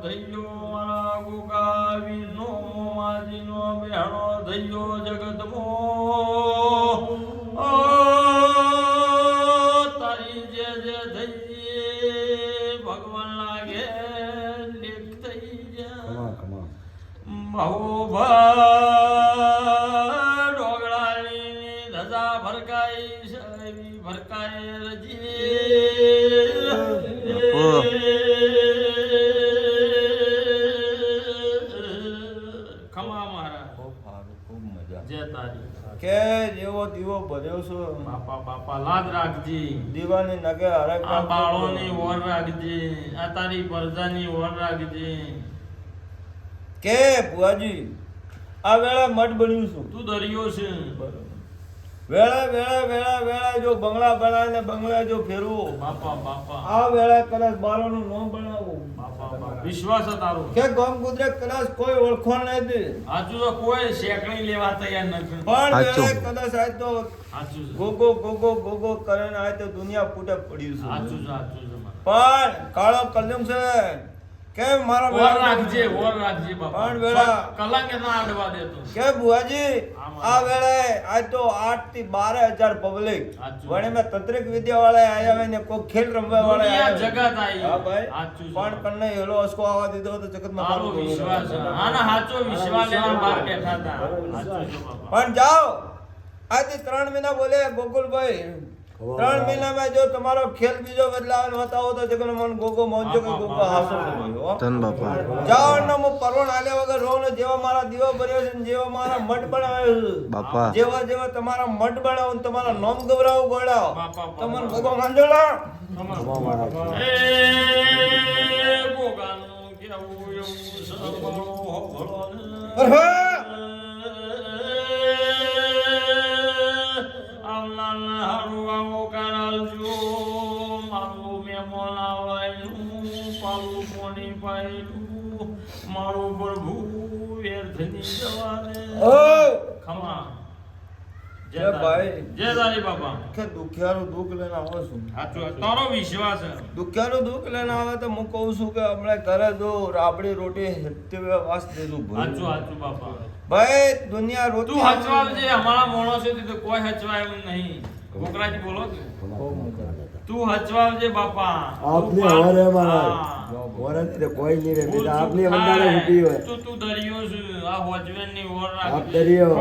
થયો મારા ગોગા વિનો માજીનો બેહણો થયો જગતમો તારી જે થઈ ભગવાન લાગે લેખ થઈ જા ડોગળાની ધજા ભરકાઈ શરી ભરકાય રજી ખમા મારા ખૂબ મજા જય તારી કે જેવો દીવો ભર્યો છો બાપા બાપા લાજ રાખજી દીવાની નગે હરેક આ બાળોની ઓર રાખજે આ તારી પરજાની ઓર રાખજે કે બુઆજી આ વેળા મઠ બન્યું છું તું દરિયો છે વેળા વેળા વેળા વેળા જો બંગલા બનાવીને બંગલા જો ફેરવો બાપા બાપા આ વેળા કદાચ બાળોનું નામ બનાવવું બાપા બાપા વિશ્વાસ છે તારો કે ગામ ગુજરાત કદાચ કોઈ ઓળખણ નથી આજુ તો કોઈ શેકણી લેવા તૈયાર નથી પણ વેળા કદાચ આજ તો સાચું છે ગોગો ગોગો ગોગો કરીને આજ તો દુનિયા ફૂટે પડ્યું છે સાચું છે પણ કાળો કલમ છે કે મારા ઓર રાખજે બાપા પણ વેળા કલંક ના આડવા દેતો કે બુઆજી આ વેળાએ આજ તો 8 થી 12,000 પબ્લિક વણે મે તંત્રિક વિદ્યા વાળા આયા હોય ને કોઈ ખેલ રમવા વાળા દુનિયા જગત આઈ હા ભાઈ સાચું છે પણ કન્ને હેલો અસકો આવા દીધો તો જગતમાં મારો વિશ્વાસ છે આના સાચો વિશ્વાસ લેવા બહાર બેઠા હતા સાચું છે બાપા પણ જાઓ આજથી 3 મહિના બોલે ગોકુલભાઈ 3 મહિનામાં જો તમારો ખેલ બીજો બદલાવાનો બતાવો તો જગન મન ગોગો મોંજો કે ગોગો હાસો ધન બાપા જાઓ ને હું પરવણ આલે વગર રહો ને જેવા મારા દીવો ભર્યો છે ને જેવા મારા મઠ બનાવ્યો છે બાપા જેવા જેવા તમારા મઠ બનાવો ને તમારા નામ ગવરાવો ગોળાવો તમને ગોગો માંજોલા એ ગોગાનું કેવું એવું સબળો હોળો ને મારું પ્રભુ વ્યર્થની જવાને ખમા જય ભાઈ જય તારી બાપા કે દુખિયાનું દુઃખ લઈને આવો છું સાચું તારો વિશ્વાસ છે દુખિયાનું દુઃખ લઈને આવે તો હું કહું છું કે હમણાં ઘરે જો રાબડી રોટી હેતે વાસ દેલું સાચું બાપા ભાઈ દુનિયા રોટી તું હચવાલ જે અમારા મોણો છે તો કોઈ હચવાય એમ નહીં કોકરાજી બોલો કે તું હચવાવજે બાપા આપની હવારે મારા વરન તે કોઈ નહીં રે બેટા આપની વંદાને ઉભી હોય તું દરિયો છે આ હોજવેન ની ઓર રાખ આપ દરિયો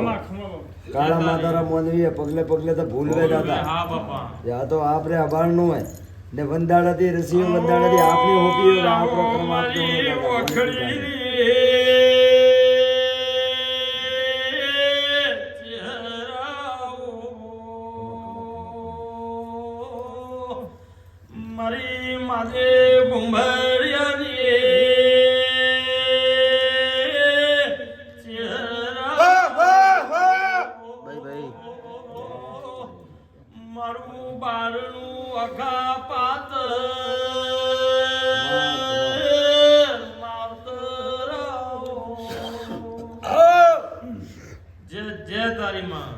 કાળા માતારા મોનવીએ પગલે પગલે તો ભૂલવે જાતા હા બાપા યા તો આપરે અબાળ નું હોય ને વંદાડાથી રસીઓ વંદાડાથી આપની હોપી હોય આપરો કર્મ આપતો મારી માથે ગુંભરિયાની મારું બારણું અખા પાત જય તારી માં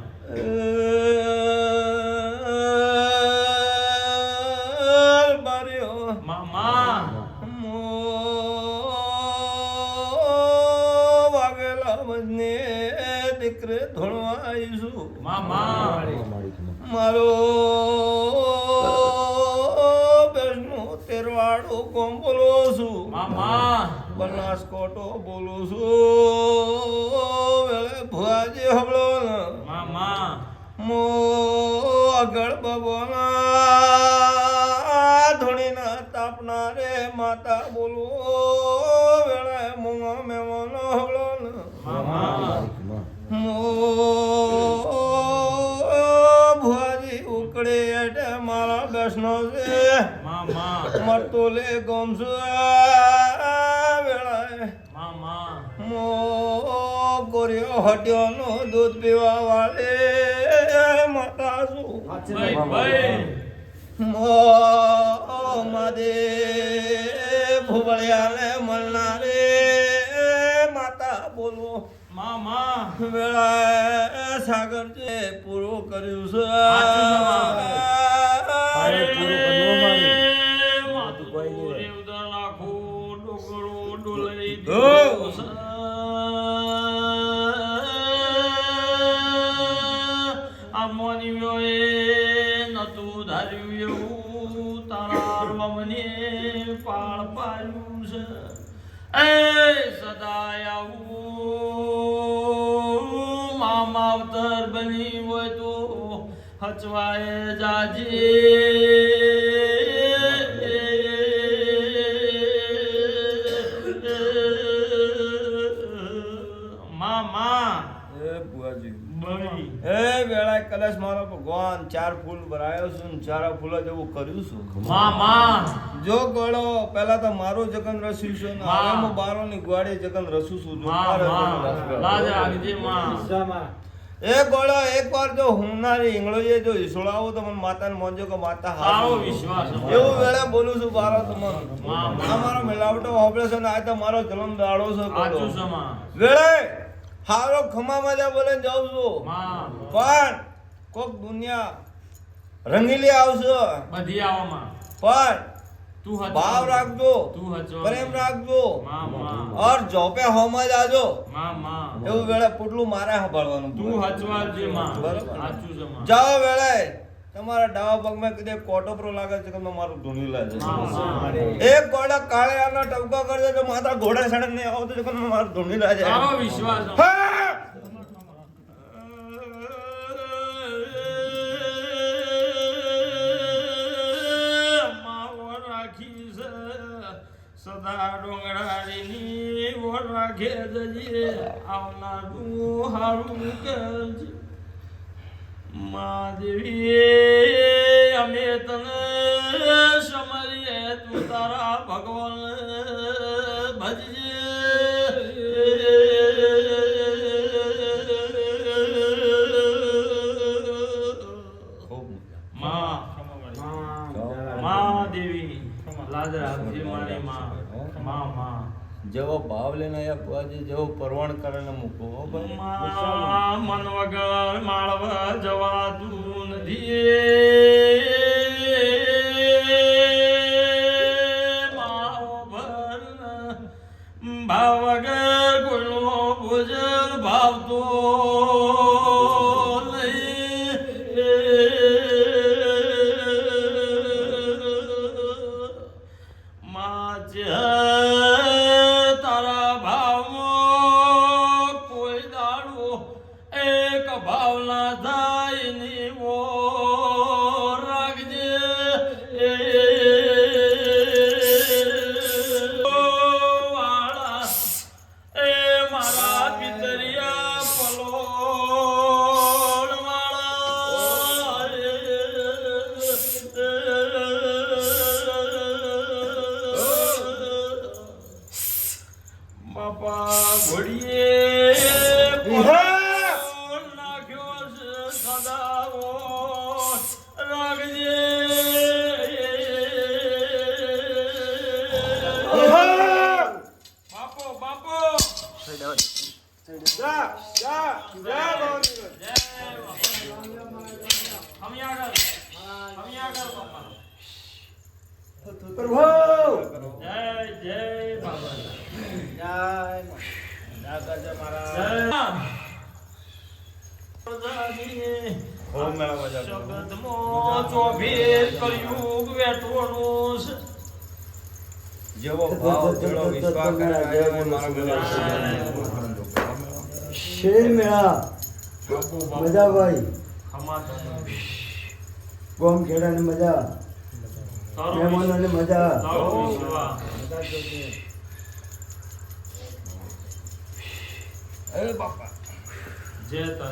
દીકરે ધોળવા આવીશું મારો બેસનું તેરવાડો કોમ બોલો છું બનાસકોટો બોલું છું વેળે ભુવાજી હબળો મો આગળ બબોના ધોણીના તાપના રે માતા બોલું વેળે મૂંગો મેમોનો હબળો ભુવાજી ઉકળે એટલે મારા બેસનો છે મરતો લે ગમશું વેળાએ મો ગોરિયો હટ્યો નો દૂધ પીવા વાળે માતા છું મો માદે ભુવળિયાને મળનારે માતા બોલો વેળા સાગર છે પૂરું કર્યું છે ડોલરી હો. આ મોનીઓ એ નતું ધાર્યું એવું તારા મને પાળ પાડ્યું છે એ સદાય આવું મામાવતર બની હોય તો હચવાય જાજે મામા એ બુઆજી બળી એ વેળાએ કદાચ મારો ભગવાન 4 ફૂલ ભરાયો છું ને 4 ફૂલ જેવું કર્યું છું મામા જો ગળો પહેલા તો મારું જગન રસ્યું છે ને માં. હવે હું બારોની ગ્વાડી જગન રસું છું જો માં તારે માં જગન રસ ગળો. લાજ રાખજે માં એ ગોળો એકવાર જો હુંનારી ઇંગળોએ જો ઈસોળાવો તો મને માતાને મોંજો કે માતા તારો હારું. વિશ્વાસ છે. એવું વેળે બોલું છું બારો તમને માં. આ મારો મિલાવટો ઓપરેશન આ તો મારો જન્મ દાડો છે ગોળો. આચું છે માં વેળે હારો ખમામાં જા બોલે જાઉં છું માં પણ કોક દુનિયા રંગીલી આવશે બધી આવો માં પણ તું હચવા. ભાવ રાખજો તું હચવા. પ્રેમ રાખજો માં માં ઓર જોપે હોમાં જાજો માં માં એવું વેળે પુટલું મારે સંભાળવાનું તું હચવાજે માં બરાબર. આચું છે માં જાઓ વેળે તમારા ડાવા પગમાં કદે કોટોપરો લાગે છે કે મારું ધૂણી લાગે માં. એક ઘોડા કાળે આનો ટપકો કરજો તો માતા ઘોડા સડક નહીં આવતો તો કે મારું ધૂણી લાગે તારો વિશ્વાસ છે. હા! માવો રાખી છે સદા ડોંગરાની ઓર રાખે જજે આવનારું હારું કરજે મહાદેવી અમે તને સમરીએ તું તારા ભગવાન ભજજે મહાદેવી લાજ રાખજે મારી માં જેવો ભાવ લઈને આયા પુઆજી જેવો પરવણ કરીને મૂકો હો ભાઈ મન વગર માળવ જવાતું નથી માવો ભર ભાવ વગર કોઈનો ભોજન ભાવતો નહીં માચ તારા ભાવમાં કોઈ દાડો એક ભાવના થાય ની વો રાખજે ઓ વાળા એ મારા પિતરિયા પલોડ બાપા ઘોડીએ પલોડ નાખ્યો છે સદાઓ રાખજે બાપો બાપો જા જા જા બાવજી. हम यहाँ कर पापा પ્રભુ जय जय बाबा જય કરજે મારા जय ઓમ મેળા મજા કરો. જગતમાં ચોભેર કળિયુગ વેઠવાનું છે. જેવો ભાવ જેવો વિશ્વાસ કરે આવ્યો હોય મારા મેળા શેર મેળા બાપુ મજા ભાઈ ખમાતા ગોમ ખેડાની મજા મહેમાનોની મજા એ બાપા જય તારી